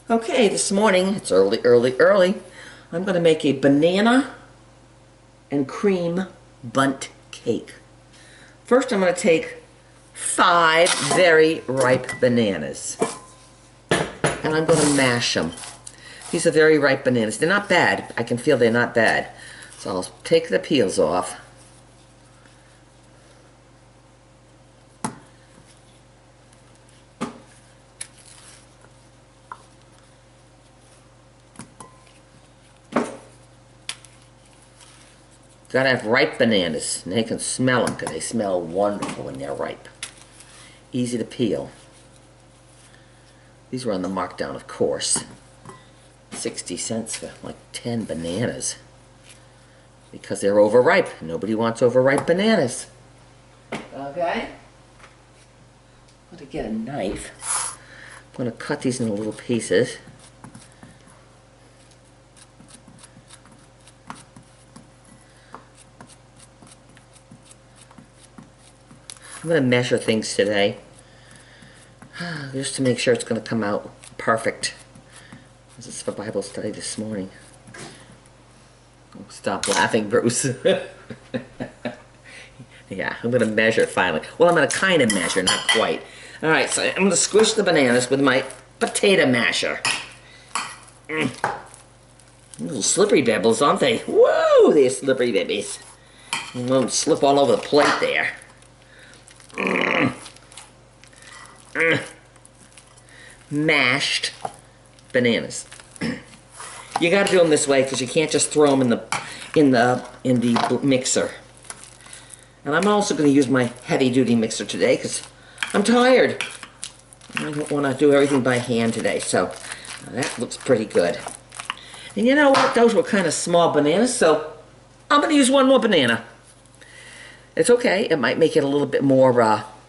Okay, this morning, it's early. I'm going to make a banana and cream bundt cake. First, I'm going to take 5 very ripe bananas, and I'm going to mash them. These are very ripe bananas. They're not bad. I can feel they're not bad. So I'll take the peels off. Gotta have ripe bananas, and they can smell them because they smell wonderful when they're ripe. Easy to peel. These were on the markdown, of course. 60 cents for like 10 bananas. Because they're overripe. Nobody wants overripe bananas. Okay? I'm gonna get a knife. I'm gonna cut these into little pieces. I'm going to measure things today, just to make sure it's going to come out perfect. This is for Bible study this morning. Oh, stop laughing, Bruce. Yeah, I'm going to measure finally. Well, I'm going to kind of measure, not quite. All right, so I'm going to squish the bananas with my potato masher. Little slippery bebbles, aren't they? Whoa, they're slippery babies. You won't slip all over the plate there. Mashed bananas. You got to do them this way because you can't just throw them in the mixer. And I'm also going to use my heavy-duty mixer today because I'm tired. I don't want to do everything by hand today, so that looks pretty good. And you know what? Those were kind of small bananas, so I'm going to use one more banana. It's okay. It might make it a little bit more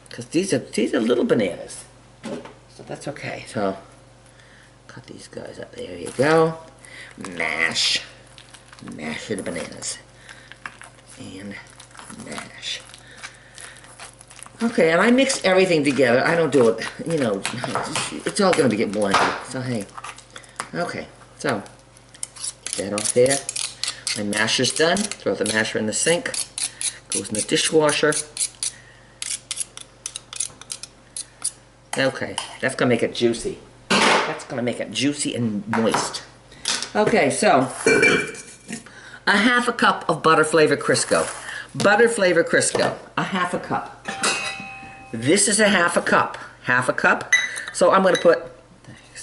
because these are little bananas, so that's okay. So cut these guys up. There you go. Mash the bananas and mash. Okay, and I mix everything together. I don't do it. You know, it's all going to get blended. So hey, okay. So get that off there. My masher's done. Throw the masher in the sink. Goes in the dishwasher. Okay, that's gonna make it juicy. That's gonna make it juicy and moist. Okay, so a 1/2 cup of butter flavored Crisco. Butter flavored Crisco, a 1/2 cup. This is a 1/2 cup. 1/2 cup. So I'm gonna put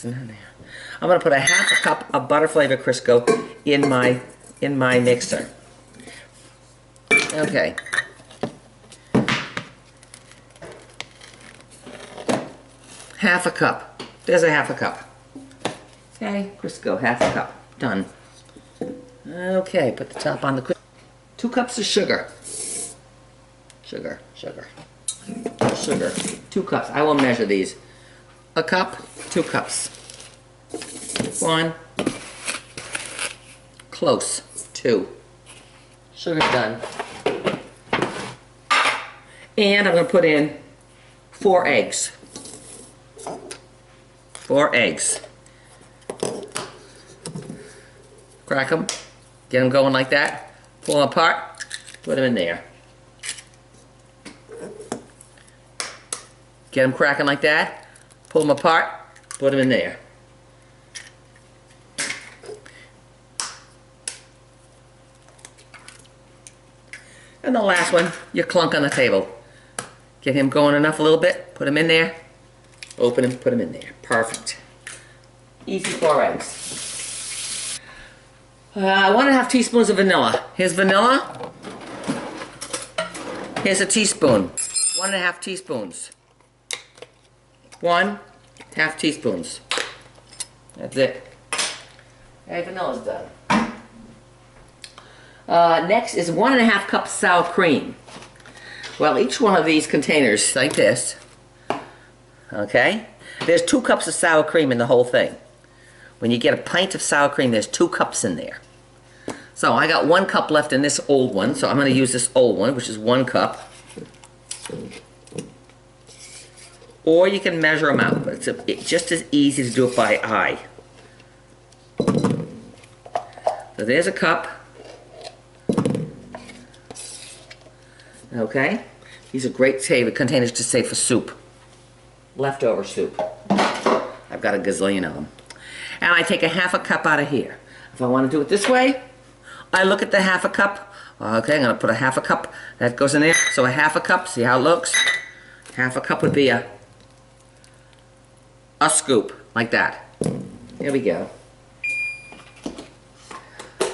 a 1/2 cup of butter flavored Crisco in my mixer. Okay. Half a cup. There's a 1/2 cup. Okay, Crisco, 1/2 cup. Done. Okay, put the top on the Crisco. 2 cups of sugar. Sugar. 2 cups. I will measure these. A cup, 2 cups. 1. Close. 2. Sugar's done. And I'm going to put in 4 eggs. 4 eggs. Crack them. Get them going like that. Pull them apart. Put them in there. Get them cracking like that. Pull them apart. Put them in there. And the last one, you clunk on the table. Get him going enough a little bit. Put him in there. Open him, put him in there. Perfect. Easy 4 eggs. 1.5 teaspoons of vanilla. Here's vanilla. Here's a teaspoon. 1.5 teaspoons. 1.5 teaspoons. That's it. Okay, vanilla's done. Next is 1.5 cups sour cream. Well, each one of these containers, like this, okay, there's 2 cups of sour cream in the whole thing. When you get a pint of sour cream, there's 2 cups in there. So I got 1 cup left in this old one, so I'm going to use this old one, which is 1 cup. Or you can measure them out, but it's just as easy to do it by eye. So there's a cup. Okay. These are great containers to save for soup. Leftover soup. I've got a gazillion of them. And I take a half a cup out of here. If I want to do it this way, I look at the half a cup. Okay, I'm going to put a half a cup. That goes in there. So a half a cup, see how it looks? Half a cup would be a scoop, like that. There we go.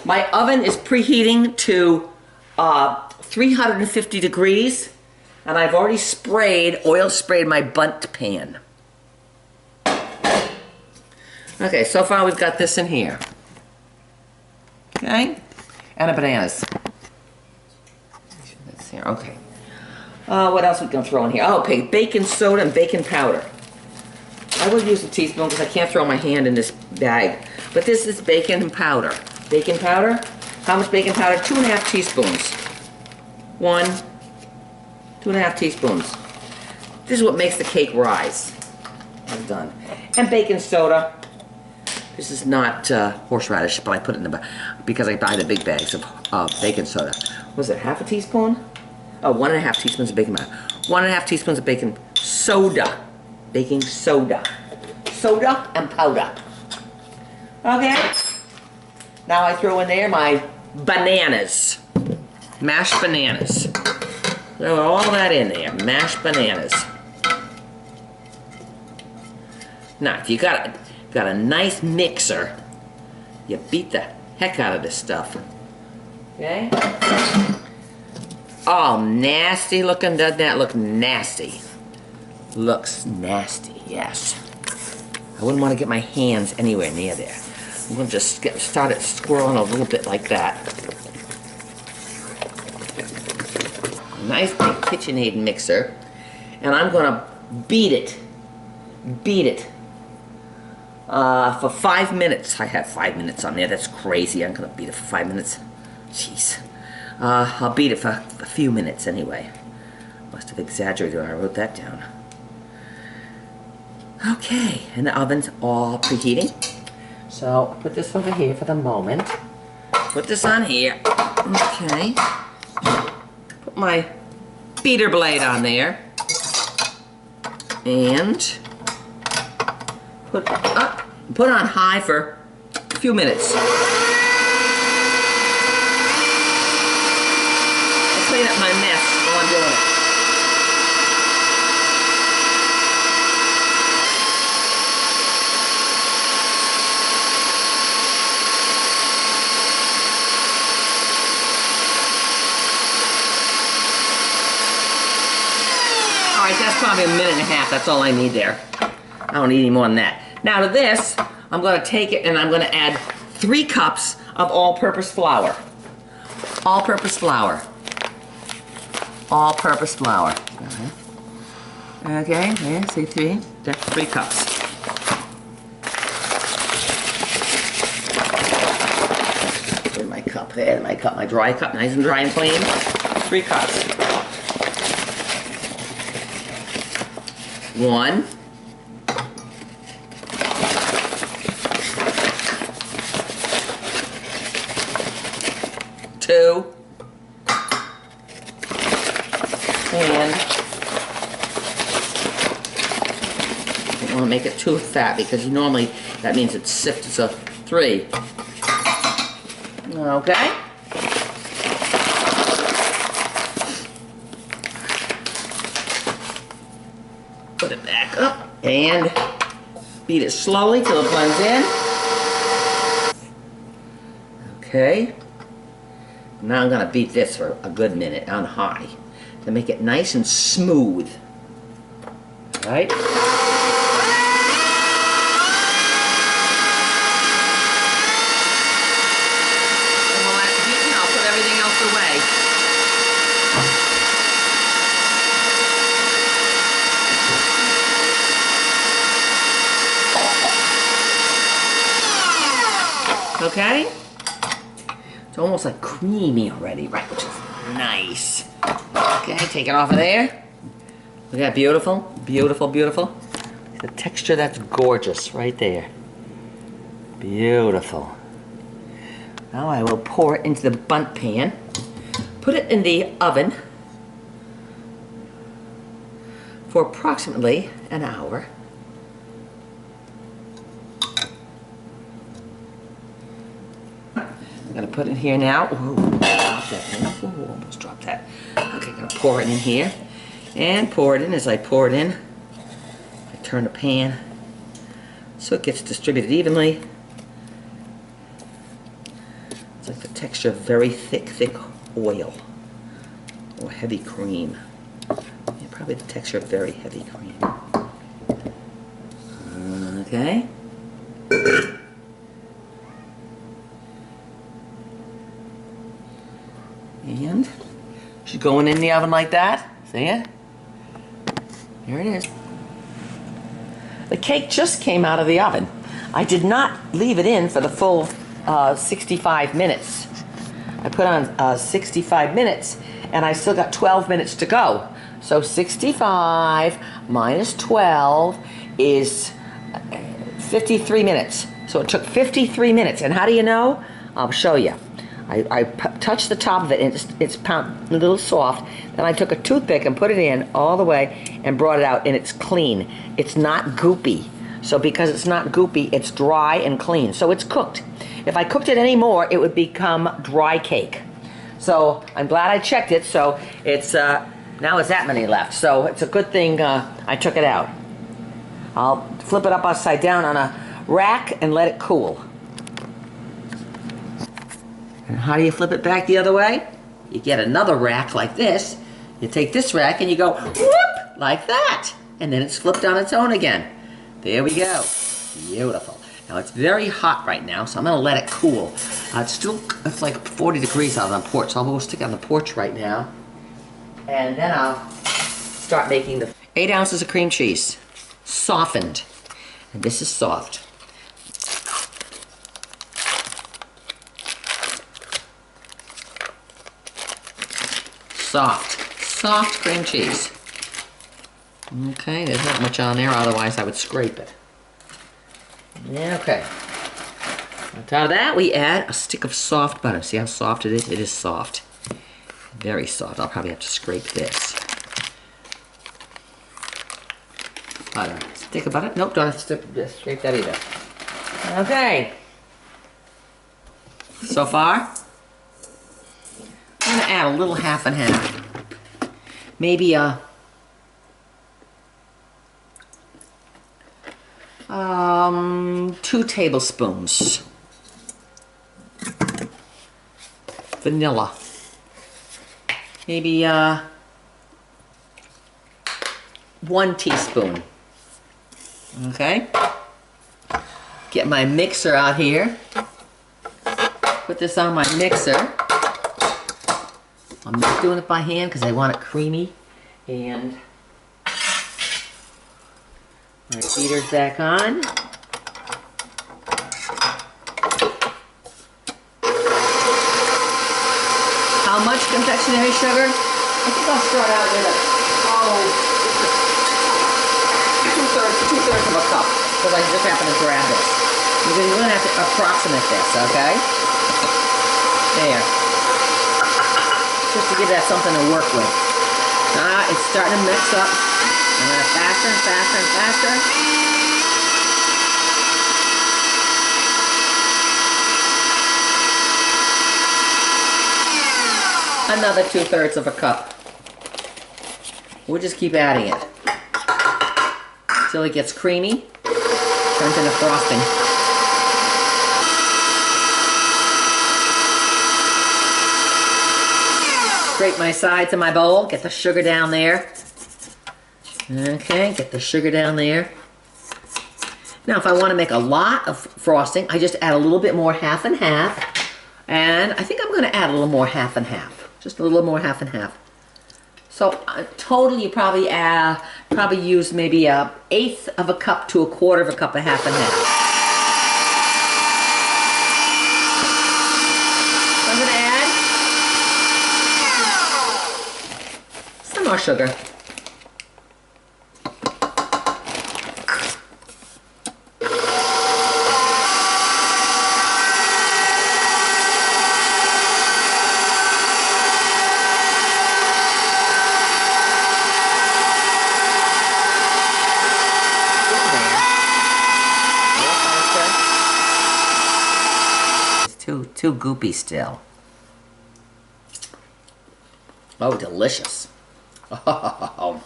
My oven is preheating to 350 degrees, and I've already oil sprayed my bundt pan. Okay, so far we've got this in here. Okay, and the bananas. That's here, okay. What else we can throw in here? Oh, okay, baking soda and baking powder. I will use a teaspoon because I can't throw my hand in this bag. But this is baking powder. Baking powder? How much baking powder? 2½ teaspoons. 1, 2½ teaspoons. This is what makes the cake rise. I'm done. And baking soda. This is not horseradish, but I put it in the bag because I buy the big bags of baking soda. Was it half a teaspoon? Oh, 1½ teaspoons of baking powder. 1½ teaspoons of baking soda. Baking soda. Soda and powder. Okay. Now I throw in there my bananas. Mashed bananas. Throw all that in there. Mashed bananas. Now, if you got a nice mixer, you beat the heck out of this stuff. Okay? Oh, nasty looking. Doesn't that look nasty? Looks nasty, yes. I wouldn't want to get my hands anywhere near there. I'm going to just start it swirling a little bit like that. A nice big KitchenAid mixer. And I'm going to beat it. Beat it. For 5 minutes. I have 5 minutes on there. That's crazy. I'm going to beat it for 5 minutes. Jeez. I'll beat it for a few minutes anyway. Must have exaggerated when I wrote that down. Okay, and the oven's all preheating. So I'll put this over here for the moment. Put this on here. Okay. Put my beater blade on there. And put on high for a few minutes. I'll clean up my mess while I'm doing it. That's probably 1.5 minutes. That's all I need there. I don't need any more than that. Now to this, I'm going to take it and I'm going to add 3 cups of all-purpose flour. All-purpose flour. All-purpose flour. Okay, there, see 3? That's 3 cups. Where's my cup? There, my cup, my dry cup, nice and dry and clean. 3 cups. 1, 2, and I don't want to make it too fat because normally that means it's sifted, so 3. Okay. Put it back up and beat it slowly till it blends in. Okay. Now I'm going to beat this for a good minute on high to make it nice and smooth. All right. And while that's beaten, I'll put everything else away. Okay? It's almost like creamy already, right? Which is nice. Okay, take it off of there. Look at that, beautiful, beautiful, beautiful. The texture, that's gorgeous right there. Beautiful. Now I will pour it into the bundt pan. Put it in the oven for approximately an hour. I'm gonna put it here now. Ooh, drop that thing. Ooh, almost dropped that. Okay, gonna pour it in here. And pour it in. As I pour it in, I turn the pan so it gets distributed evenly. It's like the texture of very thick oil or heavy cream. Yeah, probably the texture of very heavy cream. Okay. And she's going in the oven like that. See it? There it is. The cake just came out of the oven. I did not leave it in for the full 65 minutes. I put on 65 minutes and I still got 12 minutes to go. So 65 minus 12 is 53 minutes. So it took 53 minutes. And how do you know? I'll show you. I touched the top of it and it's a little soft. Then I took a toothpick and put it in all the way and brought it out, and it's clean. It's not goopy. So because it's not goopy, it's dry and clean. So it's cooked. If I cooked it any more, it would become dry cake. So I'm glad I checked it. So it's now it's that many left. So it's a good thing I took it out. I'll flip it up upside down on a rack and let it cool. And how do you flip it back the other way? You get another rack like this. You take this rack and you go whoop like that. And then it's flipped on its own again. There we go. Beautiful. Now it's very hot right now, so I'm gonna let it cool. It's like 40 degrees out on the porch, so I'll go stick it on the porch right now. And then I'll start making the 8 ounces of cream cheese. Softened. And this is soft. Soft cream cheese. Okay, there's not much on there, otherwise I would scrape it. Okay. On top of that, we add a stick of soft butter. See how soft it is? It is soft. Very soft. I'll probably have to scrape this. Butter. Stick of butter? Nope, don't have to scrape that either. Okay. So far, I'm going to add a little half and half. Maybe 2 tablespoons. Vanilla. Maybe 1 teaspoon. Okay. Get my mixer out here. Put this on my mixer. I'm not doing it by hand because I want it creamy. And my beater's back on. How much confectionery sugar? I think I'll start out with two-thirds of a cup, because I just happen to grab this. You're going to have to approximate this, okay? There. Just to give that something to work with. It's starting to mix up. I'm going to faster and faster and faster. Another 2/3 of a cup. We'll just keep adding it until it gets creamy, turns into frosting. Scrape my sides of my bowl, get the sugar down there. Okay, get the sugar down there. Now if I want to make a lot of frosting, I just add a little bit more half and half. And I think I'm going to add a little more half and half. Just a little more half and half. So total you probably use maybe 1/8 of a cup to 1/4 of a cup of half and half. So I'm going to add some more sugar. Too goopy still. Oh, delicious. Oh,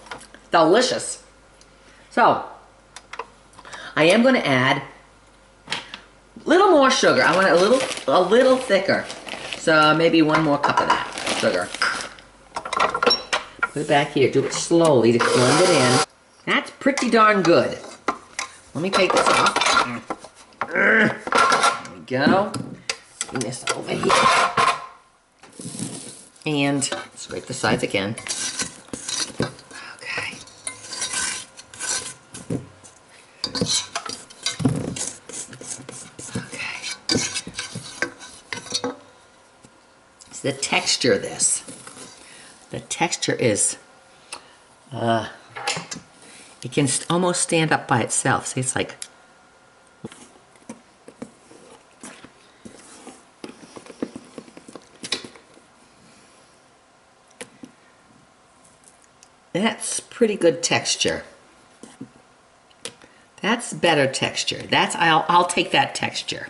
delicious. So, I am going to add a little more sugar. I want it a little thicker. So maybe 1 more cup of that sugar. Put it back here. Do it slowly to blend it in. That's pretty darn good. Let me take this off. There we go. Bring this over here. And scrape the sides again. Okay. Okay. It's the texture of this. The texture is, it can almost stand up by itself. See, it's like, that's pretty good texture. That's better texture. I'll take that texture.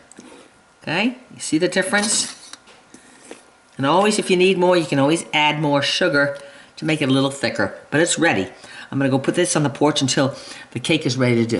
Okay, you see the difference? And always, if you need more, you can always add more sugar to make it a little thicker. But it's ready. I'm gonna go put this on the porch until the cake is ready to do.